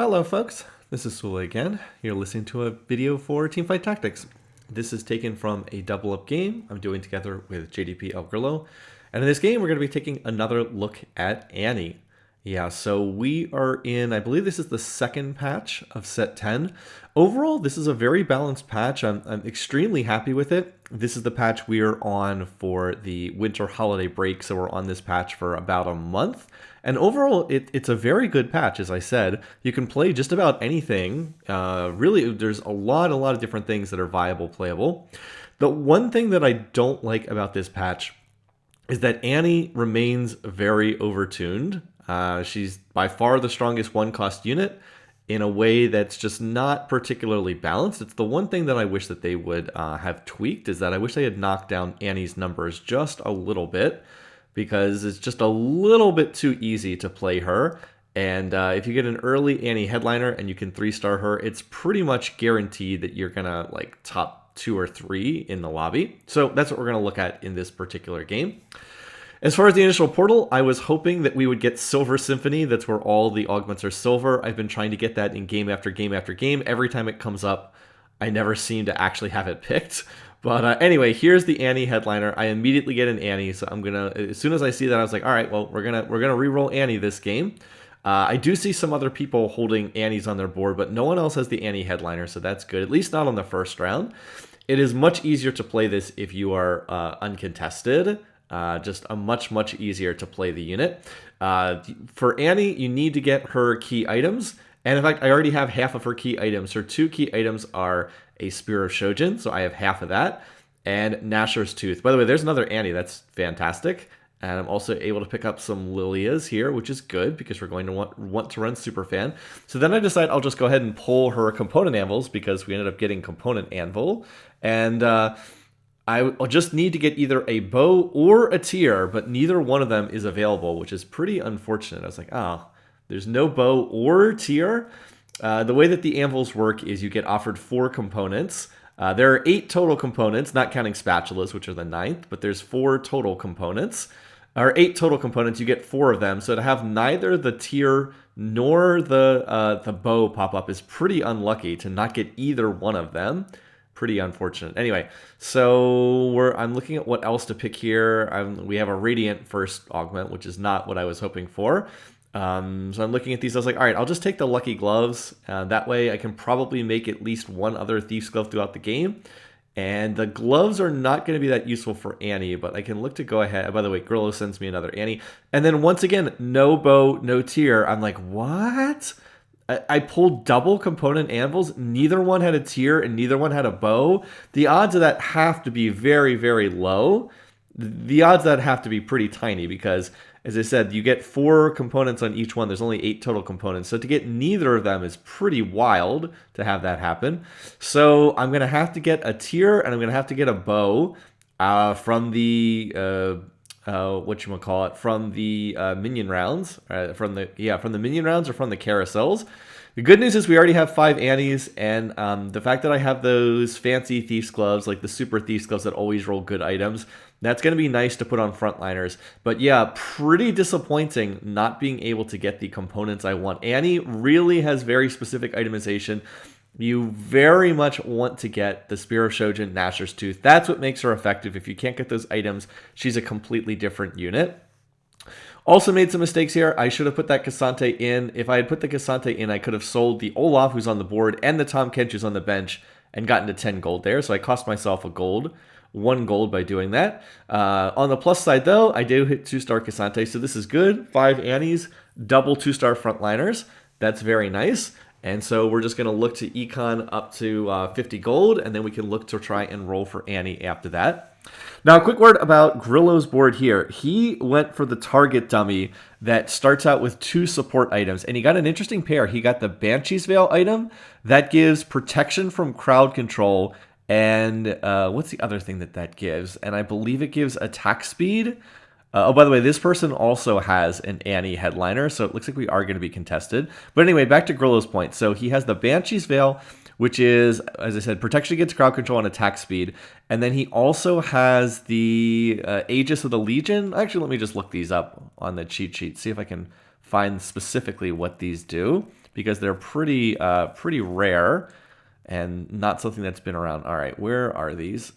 Hello folks, this is Sule again. You're listening to a video for Teamfight Tactics. This is taken from a double up game I'm doing together with JDP El Grillo. And in this game, we're going to be taking another look at Annie. Yeah, so we are in, I believe this is the second patch of set 10. Overall, this is a very balanced patch. I'm extremely happy with it. This is the patch we are on for the winter holiday break, so we're on this patch for about a month. And overall, it's a very good patch, as I said. You can play just about anything. Really, there's a lot of different things that are viable, playable. The one thing that I don't like about this patch is that Annie remains very overtuned. She's by far the strongest one-cost unit in a way that's just not particularly balanced. It's the one thing that I wish that they would have tweaked, is that I wish they had knocked down Annie's numbers just a little bit, because it's just a little bit too easy to play her. And if you get an early Annie headliner and you can 3-star her, it's pretty much guaranteed that you're gonna like top 2 or 3 in the lobby. So that's what we're gonna look at in this particular game. As far as the initial portal, I was hoping that we would get Silver Symphony. That's where all the augments are silver. I've been trying to get that in game after game after game. Every time it comes up, I never seem to actually have it picked. But anyway, here's the Annie headliner. I immediately get an Annie, so I'm gonna, as soon as I see that, I was like, all right, well, we're gonna reroll Annie this game. I do see some other people holding Annies on their board, but no one else has the Annie headliner, so that's good, at least not on the first round. It is much easier to play this if you are uncontested. Just a much easier to play the unit. For Annie, you need to get her key items. And in fact, I already have half of her key items. Her 2 key items are a Spear of Shojin, so I have half of that, and Nashor's Tooth. By the way, there's another Annie. That's fantastic. And I'm also able to pick up some Lilias here, which is good because we're going to want to run Superfan. So then I decide I'll just go ahead and pull her component anvils because we ended up getting component anvil. And I'll just need to get either a bow or a tier, but neither one of them is available, which is pretty unfortunate. I was like, oh, there's no bow or tier. The way that the anvils work is you get offered 4 components. There are 8 total components, not counting spatulas, which are the 9th, but there's 4 total components. Or 8 total components, you get 4 of them. So to have neither the tier nor the bow pop up is pretty unlucky. To not get either one of them, pretty unfortunate. Anyway, so I'm looking at what else to pick here. We have a Radiant first augment, which is not what I was hoping for. So I'm looking at these. I was like, all right, I'll just take the Lucky Gloves. That way I can probably make at least one other Thief's Glove throughout the game. And the gloves are not going to be that useful for Annie, but I can look to go ahead. By the way, Grillo sends me another Annie. And then once again, no bow, no tier. I'm like, what? I pulled double component anvils. Neither one had a tier and neither one had a bow. The odds of that have to be very low. The odds of that have to be pretty tiny because, as I said, you get 4 components on each one. There's only 8 total components. So to get neither of them is pretty wild to have that happen. So I'm going to have to get a tier and I'm going to have to get a bow from the from the minion rounds, from the minion rounds or from the carousels. The good news is we already have 5 Annies, and the fact that I have those fancy Thief's Gloves, like the Super Thief's Gloves that always roll good items, that's going to be nice to put on frontliners. But yeah, pretty disappointing not being able to get the components I want. Annie really has very specific itemization. You very much want to get the Spear of Shojin, Nashor's Tooth. That's what makes her effective. If you can't get those items, she's a completely different unit. Also made some mistakes here. I should have put that Cassante in. If I had put the Cassante in, I could have sold the Olaf, who's on the board, and the Tom Kench, who's on the bench, and gotten to 10 gold there. So I cost myself 1 gold by doing that. On the plus side, though, I do hit 2-star Cassante, so this is good. 5 Annies, double 2-star frontliners. That's very nice. And so we're just going to look to econ up to 50 gold, and then we can look to try and roll for Annie after that. Now, a quick word about Grillo's board here. He went for the target dummy that starts out with 2 support items, and he got an interesting pair. He got the Banshee's Veil item that gives protection from crowd control, and what's the other thing that gives? And I believe it gives attack speed. Oh, by the way, this person also has an Annie headliner, so it looks like we are going to be contested. But anyway, back to Grillo's point. So he has the Banshee's Veil, which is, as I said, protection against crowd control and attack speed. And then he also has the Aegis of the Legion. Actually, let me just look these up on the cheat sheet, see if I can find specifically what these do. because they're pretty rare and not something that's been around. All right, where are these?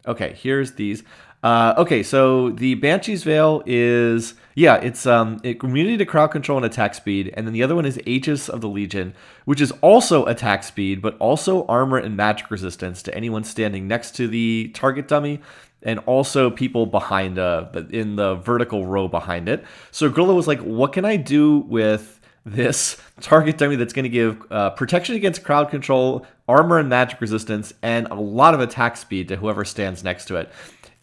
Okay, here's these. Okay, so the Banshee's Veil is, yeah, it's immunity to crowd control and attack speed, and then the other one is Aegis of the Legion, which is also attack speed, but also armor and magic resistance to anyone standing next to the target dummy, and also people behind in the vertical row behind it. So Gorilla was like, what can I do with this target dummy that's going to give protection against crowd control, armor and magic resistance, and a lot of attack speed to whoever stands next to it?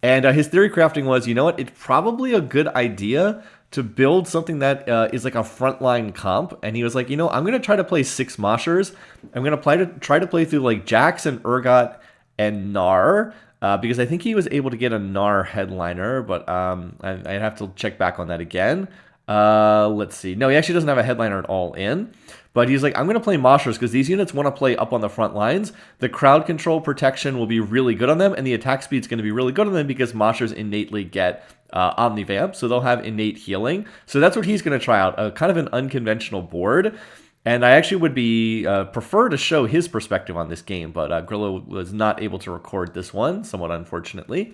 And his theory crafting was, you know what, it's probably a good idea to build something that is like a frontline comp. And he was like, you know, I'm going to try to play 6 Moshers. I'm going to try to play through like Jax and Urgot and Gnar, because I think he was able to get a Gnar headliner, but I'd have to check back on that again. Let's see. No, he actually doesn't have a headliner at all in. But he's like, I'm going to play Moshers because these units want to play up on the front lines. The crowd control protection will be really good on them, and the attack speed is going to be really good on them because Moshers innately get Omnivamp, so they'll have innate healing. So that's what he's going to try out, kind of an unconventional board. And I actually would be prefer to show his perspective on this game, but Grillo was not able to record this one, somewhat unfortunately.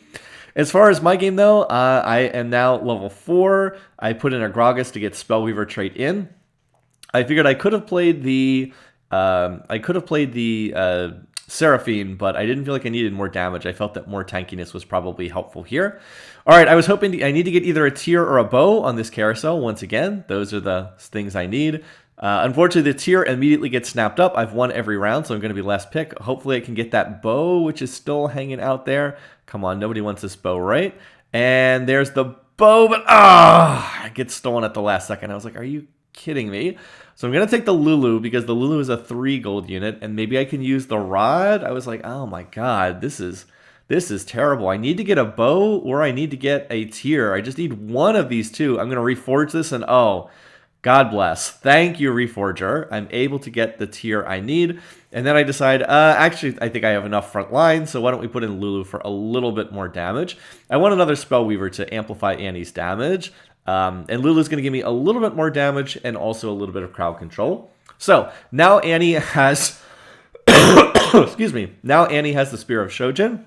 As far as my game, though, I am now level 4. I put in a Gragas to get Spellweaver trait in. I figured I could have played the Seraphine, but I didn't feel like I needed more damage. I felt that more tankiness was probably helpful here. All right, I was hoping I need to get either a Tear or a Bow on this carousel. Once again, those are the things I need. Unfortunately, the Tear immediately gets snapped up. I've won every round, so I'm going to be last pick. Hopefully, I can get that Bow, which is still hanging out there. Come on, nobody wants this Bow, right? And there's the Bow, but it gets stolen at the last second. I was like, are you kidding me? So I'm going to take the Lulu because the Lulu is a 3 gold unit, and maybe I can use the Rod. I was like, oh my god, this is terrible. I need to get a Bow or I need to get a Tear. I just need one of these two. I'm going to reforge this, and oh, God bless. Thank you, Reforger. I'm able to get the Tear I need. And then I decide, actually, I think I have enough front line, so why don't we put in Lulu for a little bit more damage. I want another Spellweaver to amplify Annie's damage. And Lulu's going to give me a little bit more damage and also a little bit of crowd control. So now Annie has, excuse me, now Annie has the Spear of Shojin.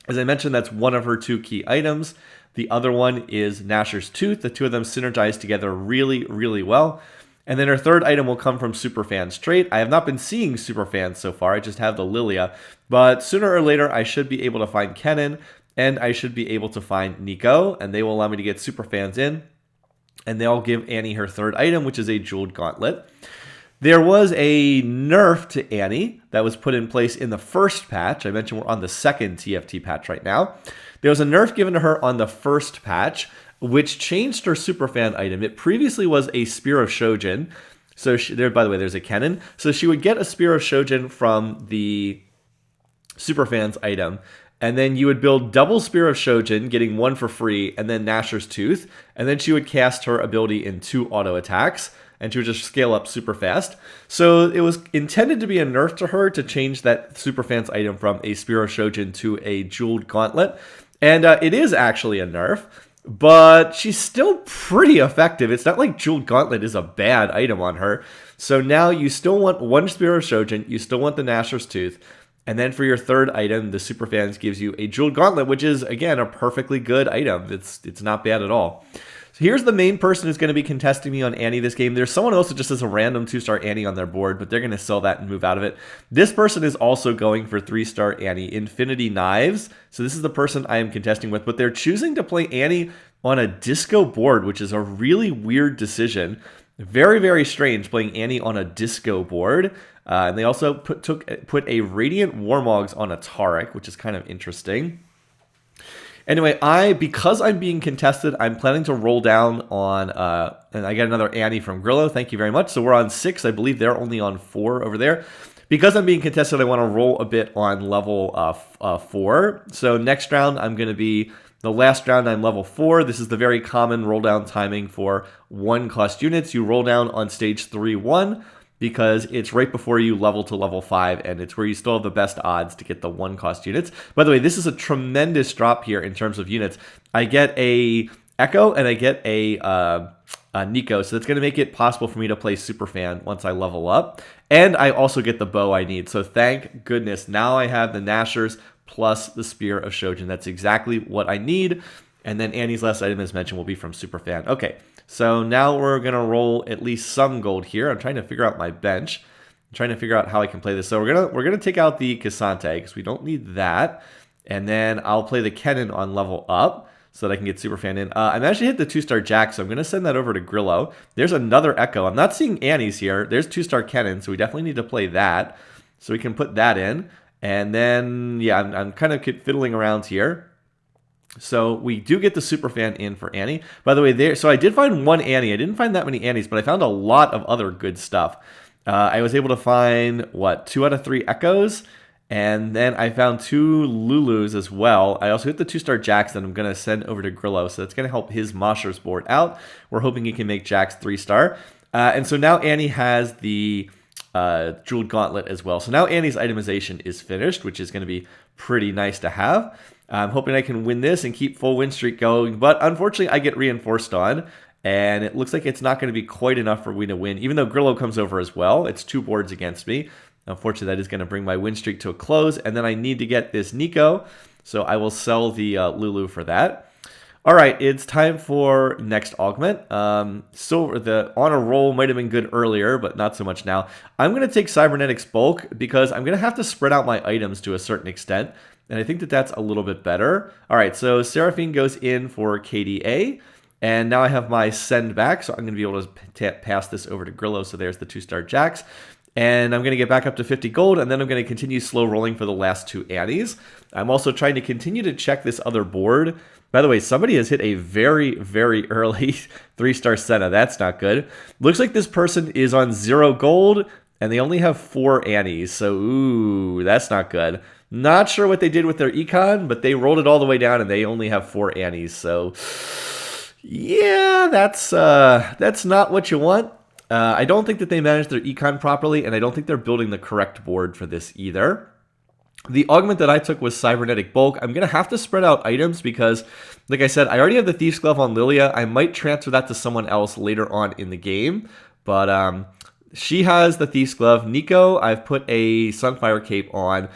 As I mentioned, that's one of her 2 key items. The other one is Nashor's Tooth. The two of them synergize together really, really well. And then her third item will come from Superfan's trait. I have not been seeing Superfans so far. I just have the Lilia. But sooner or later, I should be able to find Kennen. And I should be able to find Nico, and they will allow me to get Superfans in. And they'll give Annie her third item, which is a Jeweled Gauntlet. There was a nerf to Annie that was put in place in the first patch. I mentioned we're on the second TFT patch right now. There was a nerf given to her on the first patch, which changed her Superfan item. It previously was a Spear of Shojin. So by the way, there's a Kennen. So she would get a Spear of Shojin from the Superfan's item. And then you would build double Spear of Shojin, getting 1 for free, and then Nashor's Tooth. And then she would cast her ability in 2 auto attacks, and she would just scale up super fast. So it was intended to be a nerf to her to change that Superfan's item from a Spear of Shojin to a Jeweled Gauntlet. And it is actually a nerf, but she's still pretty effective. It's not like Jeweled Gauntlet is a bad item on her. So now you still want 1 Spear of Shojin, you still want the Nashor's Tooth, and then for your third item, the Superfans gives you a Jeweled Gauntlet, which is, again, a perfectly good item. It's not bad at all. So here's the main person who's going to be contesting me on Annie this game. There's someone else who just has a random 2-star Annie on their board, but they're going to sell that and move out of it. This person is also going for 3-star Annie, Infinity Knives. So this is the person I am contesting with, but they're choosing to play Annie on a disco board, which is a really weird decision. Very, very strange playing Annie on a disco board. And they also put a Radiant Warmogs on a Taric, which is kind of interesting. Anyway, because I'm being contested, I'm planning to roll down on, and I got another Annie from Grillo. Thank you very much. So we're on 6. I believe they're only on 4 over there. Because I'm being contested, I want to roll a bit on level 4. So next round, I'm going to be, the last round, I'm level 4. This is the very common roll down timing for 1-cost units. You roll down on stage 3-1. Because it's right before you level to level 5, and it's where you still have the best odds to get the 1-cost units. By the way, this is a tremendous drop here in terms of units. I get a Echo, and I get a Nico. So that's going to make it possible for me to play Superfan once I level up. And I also get the bow I need. So thank goodness. Now I have the Nashers plus the Spear of Shojin. That's exactly what I need. And then Annie's last item, as mentioned, will be from Superfan. Okay, so now we're going to roll at least some gold here. I'm trying to figure out my bench. I'm trying to figure out how I can play this. So we're gonna take out the Cassante because we don't need that. And then I'll play the Kennen on level up so that I can get Superfan in. I managed to hit the 2-star Jack, so I'm going to send that over to Grillo. There's another Echo. I'm not seeing Annie's here. There's 2-star Kennen, so we definitely need to play that. So we can put that in. And then, yeah, I'm kind of fiddling around here. So we do get the Superfan in for Annie. By the way, so I did find one Annie. I didn't find that many Annies, but I found a lot of other good stuff. I was able to find, 2 out of 3 Echoes. And then I found 2 Lulus as well. I also hit the 2-star Jax that I'm going to send over to Grillo. So that's going to help his Moshers board out. We're hoping he can make Jax 3-star. And so now Annie has the Jeweled Gauntlet as well. So now Annie's itemization is finished, which is going to be pretty nice to have. I'm hoping I can win this and keep full win streak going. But unfortunately, I get reinforced on. And it looks like it's not going to be quite enough for me to win, even though Grillo comes over as well. It's 2 boards against me. Unfortunately, that is going to bring my win streak to a close, and then I need to get this Nico, so I will sell the Lulu for that. All right, it's time for next augment. So the honor roll might have been good earlier, but not so much now. I'm going to take Cybernetics Bulk because I'm going to have to spread out my items to a certain extent, and I think that that's a little bit better. All right, so Seraphine goes in for KDA. And now I have my send back, so I'm going to be able to pass this over to Grillo. So there's the 2-star Jax. And I'm going to get back up to 50 gold, and then I'm going to continue slow rolling for the last 2 Annies. I'm also trying to continue to check this other board. By the way, somebody has hit a very, very early 3-star Senna. That's not good. Looks like this person is on 0 gold, and they only have 4 Annies. So, ooh, that's not good. Not sure what they did with their econ, but they rolled it all the way down, and they only have 4 Annies. So, yeah, that's not what you want. I don't think that they managed their econ properly, and I don't think they're building the correct board for this either. The augment that I took was Cybernetic Bulk. I'm going to have to spread out items because, like I said, I already have the Thief's Glove on Lilia. I might transfer that to someone else later on in the game, but she has the Thief's Glove. Nico, I've put a Sunfire Cape on.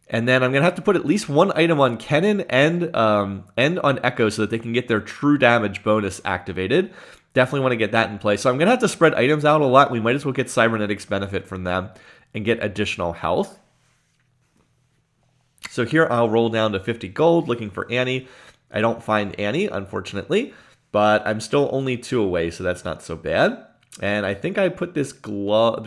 And then I'm going to have to put at least 1 item on Kennen and on Echo so that they can get their true damage bonus activated. Definitely want to get that in play. So I'm going to have to spread items out a lot. We might as well get Cybernetics benefit from them and get additional health. So here I'll roll down to 50 gold looking for Annie. I don't find Annie, unfortunately, but I'm still only 2 away, so that's not so bad. And I think I put this cloak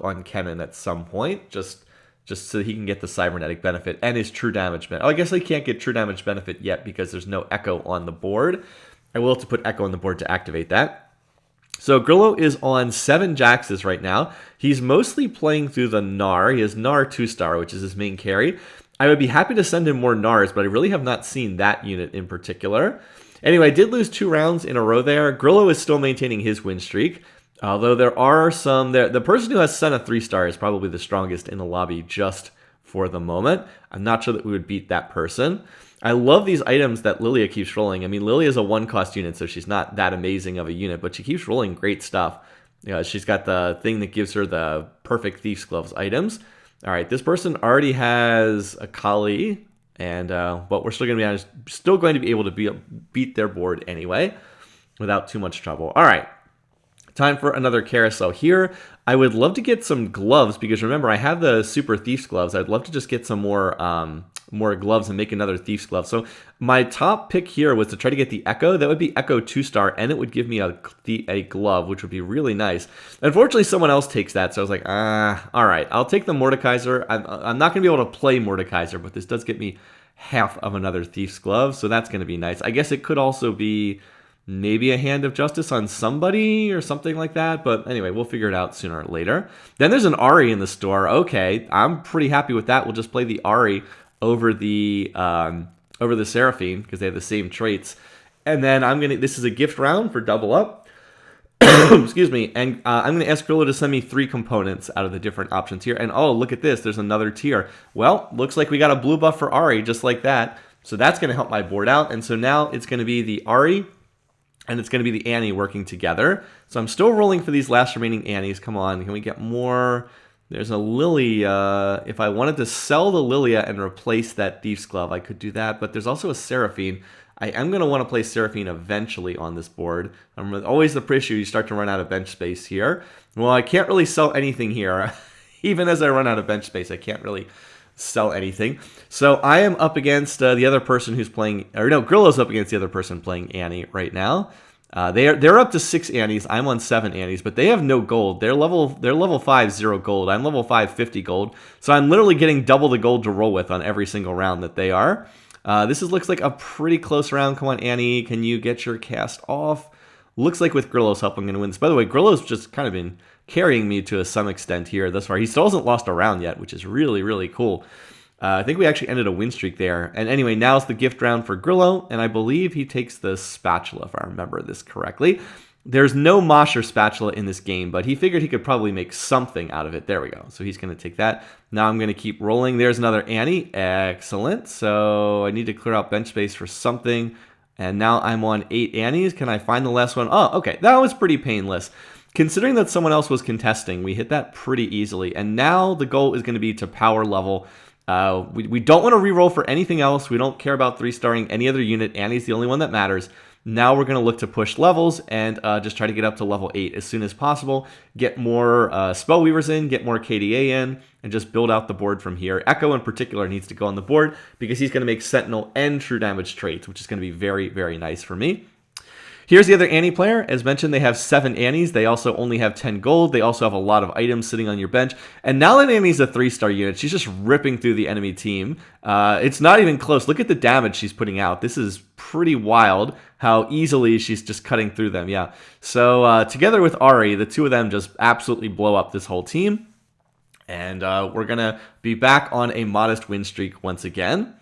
on Kennen at some point, just so he can get the cybernetic benefit and his true damage benefit. Oh, I guess I can't get true damage benefit yet because there's no Echo on the board. I will have to put Echo on the board to activate that. So Grillo is on 7 Jaxes right now. He's mostly playing through the Gnar. He has Gnar 2-star, which is his main carry. I would be happy to send him more Gnars, but I really have not seen that unit in particular. Anyway, I did lose 2 rounds in a row there. Grillo is still maintaining his win streak. Although there are some there. The person who has sent a 3-star is probably the strongest in the lobby just for the moment. I'm not sure that we would beat that person. I love these items that Lilia keeps rolling. I mean, Lilia is a 1-cost unit, so she's not that amazing of a unit, but she keeps rolling great stuff. You know, she's got the thing that gives her the perfect Thief's Gloves items. All right, this person already has a Kali, and but we're still going to be able to beat their board anyway without too much trouble. All right. Time for another carousel here. I would love to get some gloves because remember I have the super Thief's Gloves. I'd love to just get some more gloves and make another Thief's Glove. So my top pick here was to try to get the Echo. That would be Echo 2-star and it would give me a glove, which would be really nice. Unfortunately, someone else takes that, so I was like, all right, I'll take the Mordekaiser. I'm not going to be able to play Mordekaiser, but this does get me half of another Thief's Glove, so that's going to be nice. I guess it could also be maybe a Hand of Justice on somebody or something like that. But anyway, we'll figure it out sooner or later. Then there's an Ari in the store. Okay, I'm pretty happy with that. We'll just play the Ari over the Seraphine because they have the same traits. And then this is a gift round for double up. Excuse me. And I'm going to ask Grillo to send me 3 components out of the different options here. And oh, look at this. There's another tier. Well, looks like we got a blue buff for Ari just like that. So that's going to help my board out. And so now it's going to be the Ari and it's going to be the Annie working together. So I'm still rolling for these last remaining Annies. Come on, can we get more? There's a Lilia. If I wanted to sell the Lilia and replace that Thief's Glove, I could do that. But there's also a Seraphine. I am going to want to play Seraphine eventually on this board. Always the issue, you start to run out of bench space here. Well, I can't really sell anything here. Even as I run out of bench space, I can't really sell anything. So I am up against the other person who's playing, or no, Grillo's up against the other person playing Annie right now. They're up to 6 Annies. I'm on 7 Annies, but they have no gold. They're level 5, 0 gold. I'm level 5, 50 gold. So I'm literally getting double the gold to roll with on every single round that they are. Looks like a pretty close round. Come on, Annie, can you get your cast off? Looks like with Grillo's help, I'm going to win this. By the way, Grillo's just kind of been carrying me to some extent here thus far. He still hasn't lost a round yet, which is really, really cool. I think we actually ended a win streak there. And anyway, now it's the gift round for Grillo, and I believe he takes the spatula, if I remember this correctly. There's no mosh or spatula in this game, but he figured he could probably make something out of it. There we go. So he's going to take that. Now I'm going to keep rolling. There's another Annie. Excellent. So I need to clear out bench space for something. And now I'm on 8 Annies. Can I find the last one? Oh, okay. That was pretty painless. Considering that someone else was contesting, we hit that pretty easily. And now the goal is going to be to power level. We don't want to reroll for anything else. We don't care about 3-starring any other unit. Annie's the only one that matters. Now we're going to look to push levels and just try to get up to level 8 as soon as possible. Get more Spellweavers in, get more KDA in, and just build out the board from here. Echo in particular needs to go on the board because he's going to make Sentinel and True Damage traits, which is going to be very, very nice for me. Here's the other Annie player. As mentioned, they have 7 Annies. They also only have 10 gold. They also have a lot of items sitting on your bench. And now that Annie's a 3-star unit, she's just ripping through the enemy team. It's not even close. Look at the damage she's putting out. This is pretty wild how easily she's just cutting through them. Yeah. So together with Ari, the two of them just absolutely blow up this whole team. And we're going to be back on a modest win streak once again.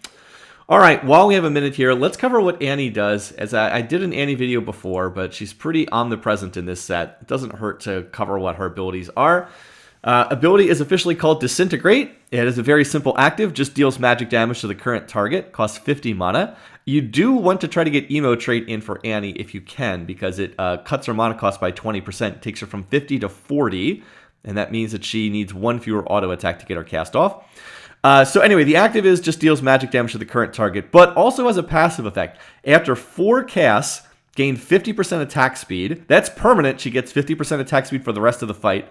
All right, while we have a minute here, let's cover what Annie does. As I did an Annie video before, but she's pretty omnipresent in this set. It doesn't hurt to cover what her abilities are. Ability is officially called Disintegrate. It is a very simple active, just deals magic damage to the current target, costs 50 mana. You do want to try to get Emo trait in for Annie if you can, because it cuts her mana cost by 20%, takes her from 50 to 40, and that means that she needs 1 fewer auto attack to get her cast off. So anyway, the active is just deals magic damage to the current target, but also has a passive effect. After 4 casts, gain 50% attack speed. That's permanent. She gets 50% attack speed for the rest of the fight.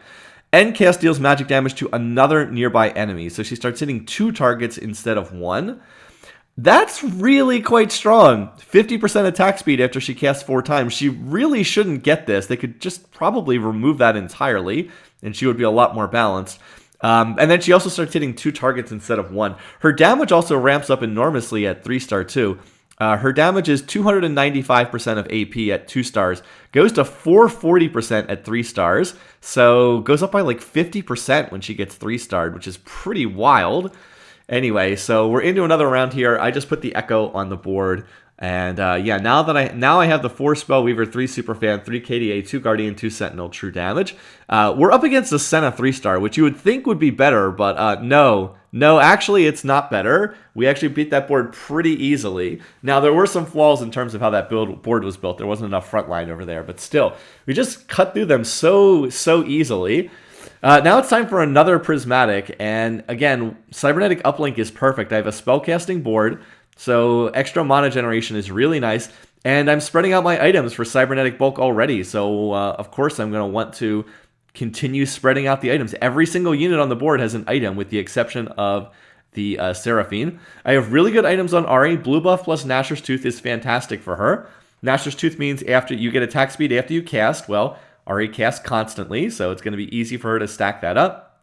End cast deals magic damage to another nearby enemy. So she starts hitting 2 targets instead of 1. That's really quite strong. 50% attack speed after she casts 4 times. She really shouldn't get this. They could just probably remove that entirely, and she would be a lot more balanced. And then she also starts hitting 2 targets instead of 1. Her damage also ramps up enormously at 3-star too. Her damage is 295% of AP at 2 stars, goes to 440% at 3 stars, so goes up by like 50% when she gets 3-starred, which is pretty wild. Anyway, so we're into another round here. I just put the Echo on the board. And yeah, now I have the 4 Spellweaver, 3 Superfan, 3 KDA, 2 Guardian, 2 Sentinel, True Damage. We're up against a Senna 3-star, which you would think would be better, but no, actually it's not better. We actually beat that board pretty easily. Now, there were some flaws in terms of how that board was built. There wasn't enough front line over there, but still, we just cut through them so easily. Now it's time for another Prismatic, and again, Cybernetic Uplink is perfect. I have a spellcasting board, so extra mana generation is really nice, and I'm spreading out my items for Cybernetic Bulk already, so of course I'm going to want to continue spreading out the items. Every single unit on the board has an item, with the exception of the Seraphine. I have really good items on Ari. Blue buff plus Gnasher's Tooth is fantastic for her. Gnasher's Tooth means after you get attack speed after you cast. Well, Ari casts constantly, so it's going to be easy for her to stack that up.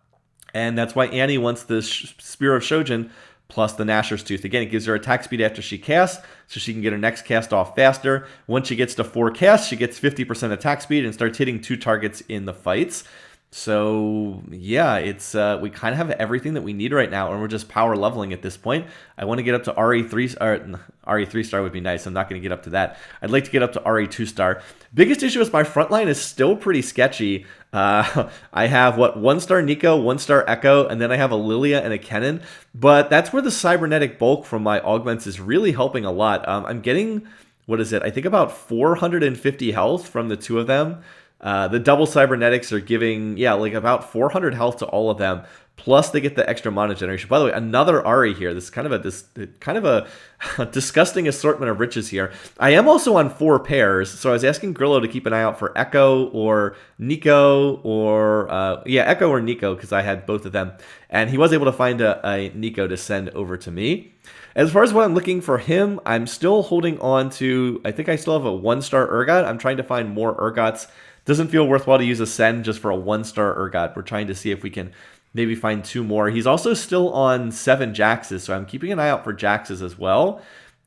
And that's why Annie wants the Spear of Shojin plus the Gnasher's Tooth. Again, it gives her attack speed after she casts, so she can get her next cast off faster. Once she gets to 4 casts, she gets 50% attack speed and starts hitting 2 targets in the fights. So yeah, it's we kind of have everything that we need right now, and we're just power leveling at this point. I want to get up to RE 3-star would be nice. I'm not going to get up to that. I'd like to get up to RE 2-star. Biggest issue is my front line is still pretty sketchy. I have 1-star Nico, 1-star Echo, and then I have a Lilia and a Kennen. But that's where the Cybernetic Bulk from my augments is really helping a lot. I'm getting what is it? I think about 450 health from the two of them. The double cybernetics are giving, yeah, like about 400 health to all of them. Plus, they get the extra mana generation. By the way, another Ari here. This is kind of a disgusting assortment of riches here. I am also on 4 pairs, so I was asking Grillo to keep an eye out for Echo or Nico, or Echo or Nico, because I had both of them, and he was able to find a Nico to send over to me. As far as what I'm looking for him, I'm still holding on to, I think I still have a 1-star Urgot. I'm trying to find more Urgots. Doesn't feel worthwhile to use a send just for a 1-star Urgot. We're trying to see if we can maybe find 2 more. He's also still on 7 Jaxes, so I'm keeping an eye out for Jaxes as well.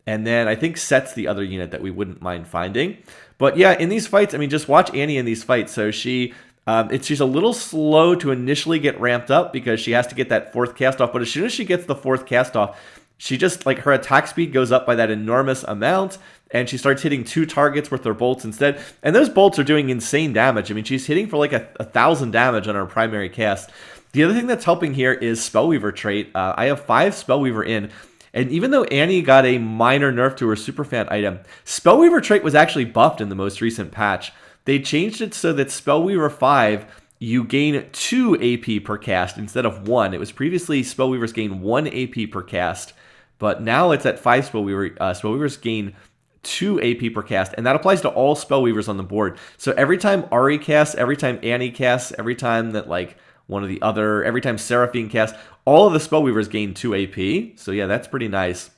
And then I think Set's the other unit that we wouldn't mind finding. But yeah, in these fights, I mean, just watch Annie in these fights. So she's a little slow to initially get ramped up because she has to get that 4th cast off. But as soon as she gets the 4th cast off, she just, like, her attack speed goes up by that enormous amount, and she starts hitting 2 targets with her bolts instead. And those bolts are doing insane damage. I mean, she's hitting for like 1,000 damage on her primary cast. The other thing that's helping here is Spellweaver trait. I have 5 Spellweaver in, and even though Annie got a minor nerf to her Superfan item, Spellweaver trait was actually buffed in the most recent patch. They changed it so that Spellweaver 5, you gain 2 AP per cast instead of 1. It was previously Spellweavers gain 1 AP per cast, but now it's at 5 Spellweavers gain 2 AP per cast, and that applies to all Spellweavers on the board. So every time Ari casts, every time Annie casts, every time that, like, every time Seraphine casts, all of the Spellweavers gain 2 AP. So yeah, that's pretty nice.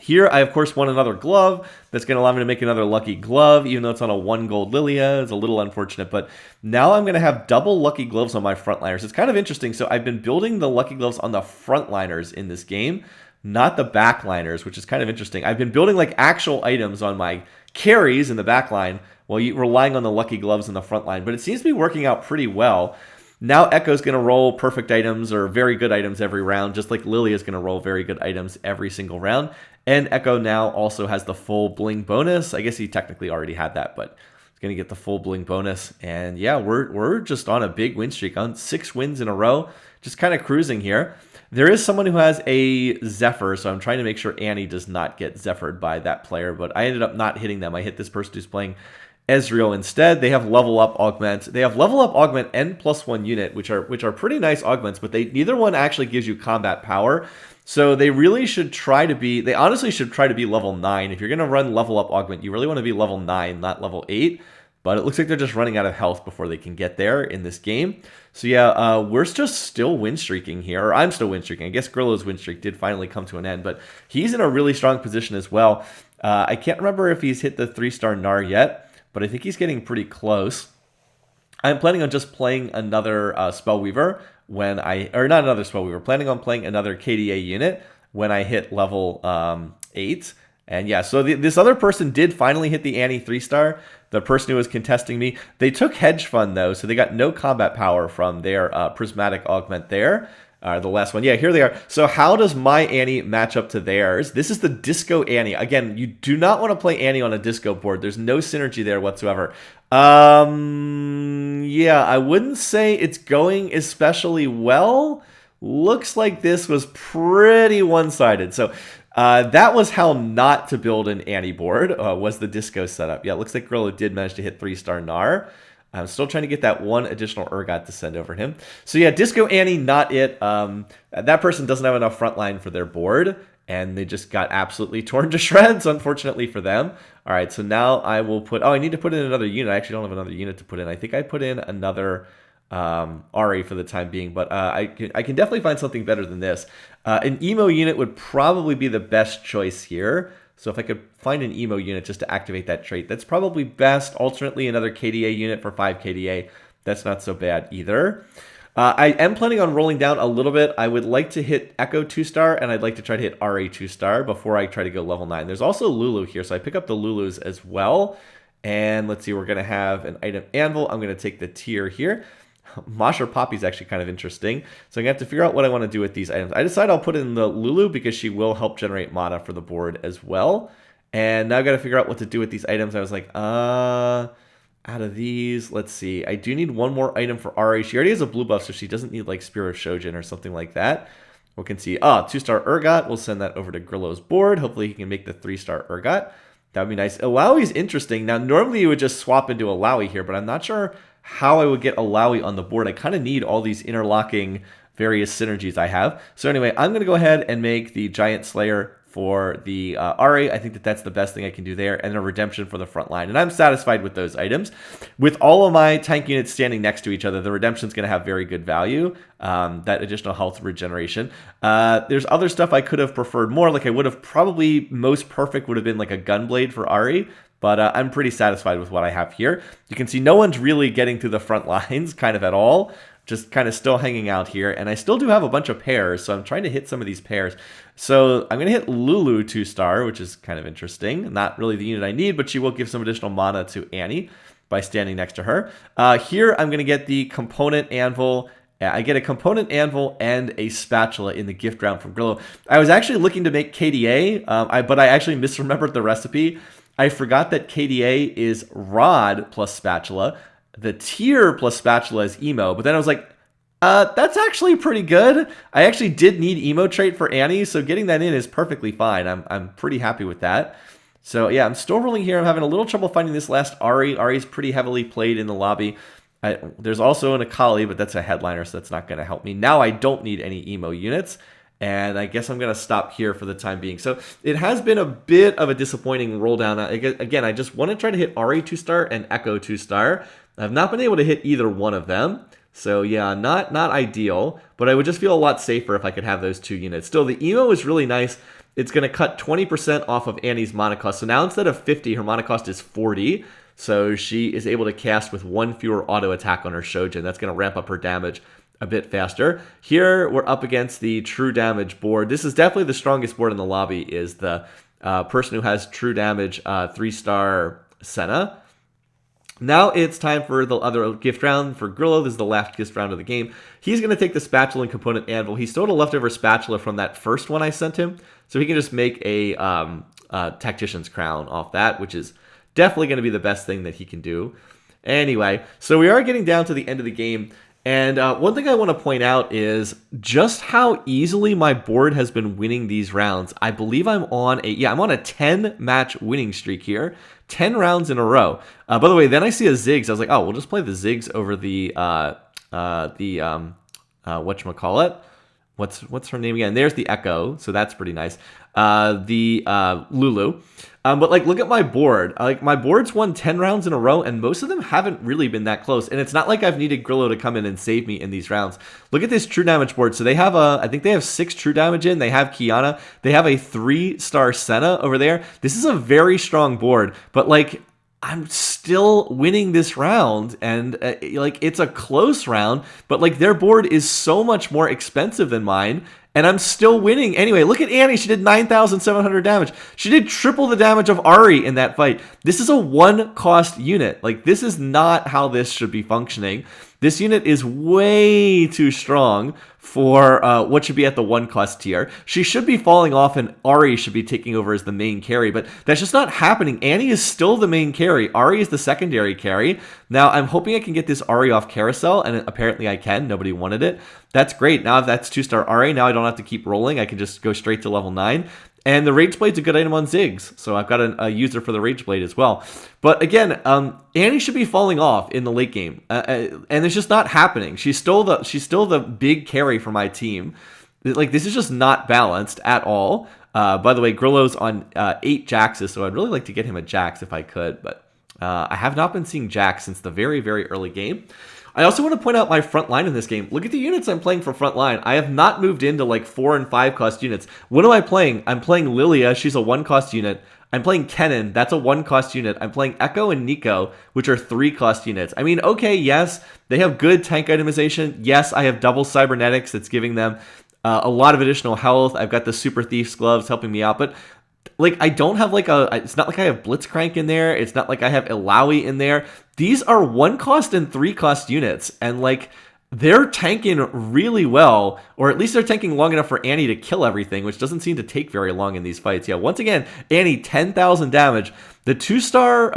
Here, I, of course, want another glove. That's going to allow me to make another lucky glove, even though it's on a 1 gold Lilia. It's a little unfortunate, but now I'm going to have double lucky gloves on my frontliners. It's kind of interesting. So I've been building the lucky gloves on the frontliners in this game, not the backliners, which is kind of interesting. I've been building, like, actual items on my carries in the backline while relying on the lucky gloves in the frontline, but it seems to be working out pretty well. Now Echo's going to roll perfect items or very good items every round, just like Lilia is going to roll very good items every single round. And Echo now also has the full bling bonus. I guess he technically already had that, but he's going to get the full bling bonus. And yeah, we're just on a big win streak, on 6 wins in a row, just kind of cruising here. There is someone who has a Zephyr, so I'm trying to make sure Annie does not get Zephyred by that player, but I ended up not hitting them. I hit this person who's playing Ezreal instead. They have level up augment. They have level up augment and +1 unit, which are pretty nice augments, but neither one actually gives you combat power. So they really should try to be, they honestly should try to be level 9. If you're going to run level up augment, you really want to be level 9, not level 8. But it looks like they're just running out of health before they can get there in this game. So yeah, we're just still win streaking here, or I'm still win streaking. I guess Grillo's win streak did finally come to an end, but he's in a really strong position as well. I can't remember if he's hit the 3-star Gnar yet, but I think he's getting pretty close. I'm planning on just playing another Spellweaver not another Spellweaver, planning on playing another KDA unit when I hit level 8. And yeah, so this other person did finally hit the Annie 3-star, the person who was contesting me. They took Hedge Fund, though, so they got no combat power from their Prismatic Augment there. The last one. Yeah, here they are. So how does my Annie match up to theirs? This is the Disco Annie. Again, you do not want to play Annie on a disco board. There's no synergy there whatsoever. Yeah, I wouldn't say it's going especially well. Looks like this was pretty one-sided. So that was how not to build an Annie board, was the disco setup. Yeah, it looks like Grillo did manage to hit 3-star Gnar. I'm still trying to get that 1 additional Urgot to send over him. So yeah, Disco Annie, not it. That person doesn't have enough frontline for their board, and they just got absolutely torn to shreds, unfortunately for them. All right, so now I will put... Oh, I need to put in another unit. I actually don't have another unit to put in. I think I put in another Ari for the time being, but I can definitely find something better than this. An emo unit would probably be the best choice here. So if I could find an emo unit just to activate that trait, that's probably best. Alternately, another KDA unit for 5 KDA. That's not so bad either. I am planning on rolling down a little bit. I would like to hit Echo 2-star, and I'd like to try to hit RA 2-star before I try to go level 9. There's also Lulu here, so I pick up the Lulus as well. And let's see, we're going to have an item anvil. I'm going to take the tier here. Masher Poppy is actually kind of interesting. So I'm going to have to figure out what I want to do with these items. I decide I'll put in the Lulu because she will help generate mana for the board as well. And now I've got to figure out what to do with these items. I was like, out of these, let's see. I do need one more item for Ari. She already has a blue buff, so she doesn't need like Spear of Shojin or something like that. We can see, 2-star Urgot. We'll send that over to Grillo's board. Hopefully he can make the 3-star Urgot. That would be nice. Alawi's interesting. Now, normally you would just swap into Alawi here, but I'm not sure how I would get Alawi on the board. I kind of need all these interlocking various synergies I have. So anyway, I'm going to go ahead and make the Giant Slayer for the Ari. I think that that's the best thing I can do there, and a Redemption for the front line. And I'm satisfied with those items. With all of my tank units standing next to each other, the Redemption is going to have very good value, that additional health regeneration. There's other stuff I could have preferred more. Like I would have probably, most perfect would have been like a Gunblade for Ari, but I'm pretty satisfied with what I have here. You can see no one's really getting through the front lines kind of at all. Just kind of still hanging out here. And I still do have a bunch of pairs, so I'm trying to hit some of these pairs. So I'm going to hit Lulu 2-star, which is kind of interesting. Not really the unit I need, but she will give some additional mana to Annie by standing next to her. Here I'm going to get the Component Anvil. I get a Component Anvil and a Spatula in the gift round from Grillo. I was actually looking to make KDA, but I actually misremembered the recipe. I forgot that KDA is Rod plus Spatula. The tier plus Spatula is Emo, but then I was like, that's actually pretty good. I actually did need Emo trait for Annie, so getting that in is perfectly fine. I'm pretty happy with that. So yeah, I'm still rolling here. I'm having a little trouble finding this last Ari. Ari's pretty heavily played in the lobby. There's also an Akali, but that's a headliner, so that's not going to help me. Now I don't need any Emo units. And I guess I'm going to stop here for the time being. So it has been a bit of a disappointing roll down. Again, I just want to try to hit Ari 2-star and Echo 2-star. I've not been able to hit either one of them. So yeah, not ideal. But I would just feel a lot safer if I could have those two units. Still, the Emo is really nice. It's going to cut 20% off of Annie's mana cost. So now instead of 50, her mana cost is 40. So she is able to cast with one fewer auto attack on her Shojin. That's going to ramp up her damage a bit faster. Here we're up against the true damage board. This is definitely the strongest board in the lobby, is the person who has true damage 3-star Senna. Now it's time for the other gift round for Grillo. This is the last gift round of the game. He's going to take the Spatula and Component Anvil. He still had a leftover Spatula from that first one I sent him, so he can just make a Tactician's Crown off that, which is definitely going to be the best thing that he can do. Anyway, so we are getting down to the end of the game. And one thing I want to point out is just how easily my board has been winning these rounds. I believe I'm on a 10-match winning streak here. 10 rounds in a row. By the way, then I see a Ziggs. I was like, oh, we'll just play the Ziggs over the whatchamacallit? What's her name again? There's the Echo, so that's pretty nice. The Lulu. But like, look at my board. Like, my board's won 10 rounds in a row, and most of them haven't really been that close. And it's not like I've needed Grillo to come in and save me in these rounds. Look at this true damage board. So they have I think they have 6 true damage in. They have Kiana. They have a 3-star Senna over there. This is a very strong board, but like, I'm still winning this round, and like, it's a close round, but like, their board is so much more expensive than mine, and I'm still winning. Anyway, look at Annie. She did 9,700 damage. She did triple the damage of Ari in that fight. This is a 1-cost unit. Like, this is not how this should be functioning. This unit is way too strong for what should be at the 1-cost tier. She should be falling off, and Ari should be taking over as the main carry, but that's just not happening. Annie is still the main carry. Ari is the secondary carry. Now, I'm hoping I can get this Ari off carousel, and apparently I can. Nobody wanted it. That's great. Now if that's 2-star Ari, now I don't have to keep rolling. I can just go straight to level 9. And the Rage Blade's a good item on Ziggs, so I've got a user for the Rage Blade as well. But again, Annie should be falling off in the late game, and it's just not happening. She's still the big carry for my team. Like, this is just not balanced at all. By the way, Grillo's on 8 Jaxes, so I'd really like to get him a Jax if I could, but I have not been seeing Jax since the very, very early game. I also want to point out my front line in this game. Look at the units I'm playing for front line. I have not moved into like 4 and 5 cost units. What am I playing? I'm playing Lilia. She's a 1-cost unit. I'm playing Kennen. That's a 1-cost unit. I'm playing Echo and Nico, which are 3-cost units. I mean, okay, yes, they have good tank itemization. Yes, I have double cybernetics that's giving them a lot of additional health. I've got the Super Thief's gloves helping me out, but like, I don't have like it's not like I have Blitzcrank in there. It's not like I have Ilawi in there. These are 1-cost and 3-cost units, and like, they're tanking really well, or at least they're tanking long enough for Annie to kill everything, which doesn't seem to take very long in these fights. Yeah, once again, Annie, 10,000 damage. The 2-star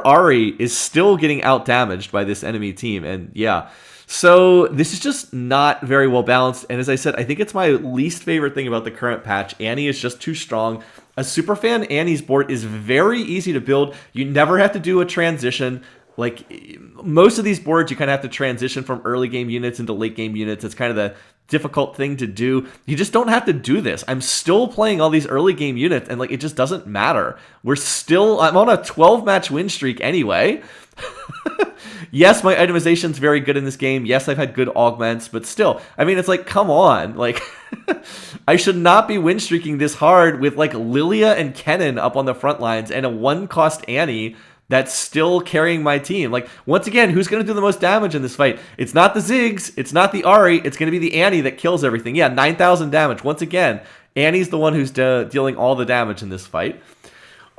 Ari is still getting out damaged by this enemy team, and yeah. So this is just not very well balanced, and as I said, I think it's my least favorite thing about the current patch. Annie is just too strong. a superfan Annie's board is very easy to build. You never have to do a transition. Like most of these boards, you kind of have to transition from early game units into late game units. It's kind of the difficult thing to do. You just don't have to do this. I'm still playing all these early game units, and like it just doesn't matter. I'm on a 12 match win streak anyway. Yes, my itemization's very good in this game. Yes, I've had good augments, but still, I mean, it's like, come on. Like, I should not be win streaking this hard with like Lilia and Kennen up on the front lines and a 1-cost Annie that's still carrying my team. Like, once again, who's going to do the most damage in this fight? It's not the Ziggs. It's not the Ahri. It's going to be the Annie that kills everything. Yeah, 9,000 damage. Once again, Annie's the one who's dealing all the damage in this fight.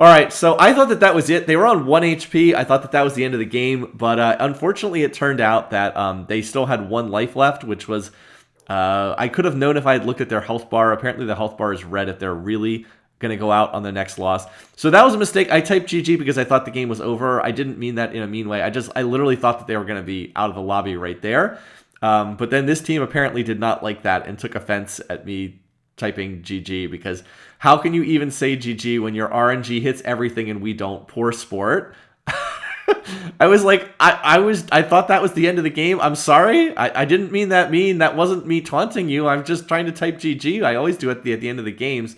All right, so I thought that was it. They were on 1 HP. I thought that was the end of the game, but unfortunately it turned out that they still had 1 life left, which was, I could have known if I had looked at their health bar. Apparently the health bar is red if they're really going to go out on the next loss. So that was a mistake. I typed GG because I thought the game was over. I didn't mean that in a mean way. I literally thought that they were going to be out of the lobby right there. But then this team apparently did not like that and took offense at me typing GG, because how can you even say GG when your RNG hits everything and we don't? Poor sport. I was like, I thought that was the end of the game. I'm sorry. I didn't mean that mean. That wasn't me taunting you. I'm just trying to type GG. I always do it at the end of the games.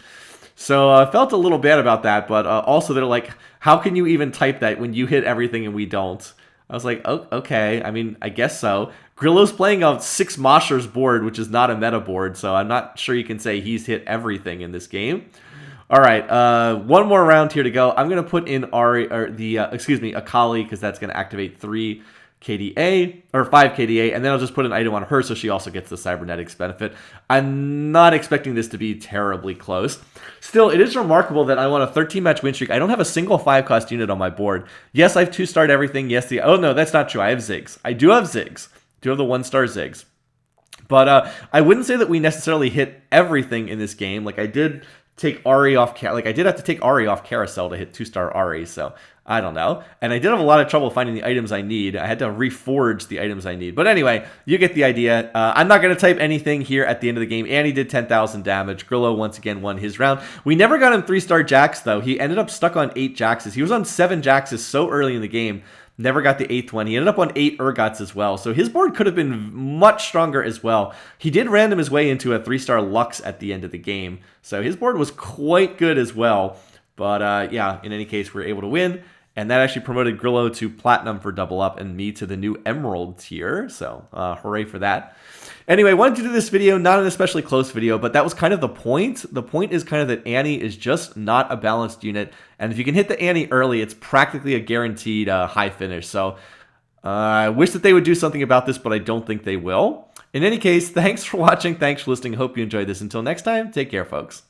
So I felt a little bad about that, but also they're like, how can you even type that when you hit everything and we don't? I was like, oh, okay. I mean, I guess so. Grillo's playing a 6 Moshers board, which is not a meta board, so I'm not sure you can say he's hit everything in this game. All right, one more round here to go. I'm going to put in Akali, because that's going to activate 3 KDA, or 5 KDA, and then I'll just put an item on her so she also gets the cybernetics benefit. I'm not expecting this to be terribly close. Still, it is remarkable that I want a 13-match win streak. I don't have a single 5-cost unit on my board. Yes, I've 2-starred everything. Yes, oh no, that's not true. I have Ziggs. I do have Ziggs. Do have the 1-star Ziggs. But I wouldn't say that we necessarily hit everything in this game. Like, I did take Ahri off, I did have to take Ahri off Carousel to hit 2-star Ahri, so I don't know. And I did have a lot of trouble finding the items I need. I had to reforge the items I need. But anyway, you get the idea. I'm not going to type anything here at the end of the game. Annie did 10,000 damage. Grillo once again won his round. We never got him 3-star Jax, though. He ended up stuck on 8 Jaxes. He was on 7 Jaxes so early in the game. Never got the 8th one. He ended up on 8 Urgots as well. So his board could have been much stronger as well. He did random his way into a 3-star Lux at the end of the game. So his board was quite good as well. But yeah, in any case, we were able to win. And that actually promoted Grillo to Platinum for double up and me to the new Emerald tier. So hooray for that. Anyway, I wanted to do this video, not an especially close video, but that was kind of the point. The point is kind of that Annie is just not a balanced unit. And if you can hit the Annie early, it's practically a guaranteed high finish. So I wish that they would do something about this, but I don't think they will. In any case, thanks for watching. Thanks for listening. Hope you enjoyed this. Until next time, take care, folks.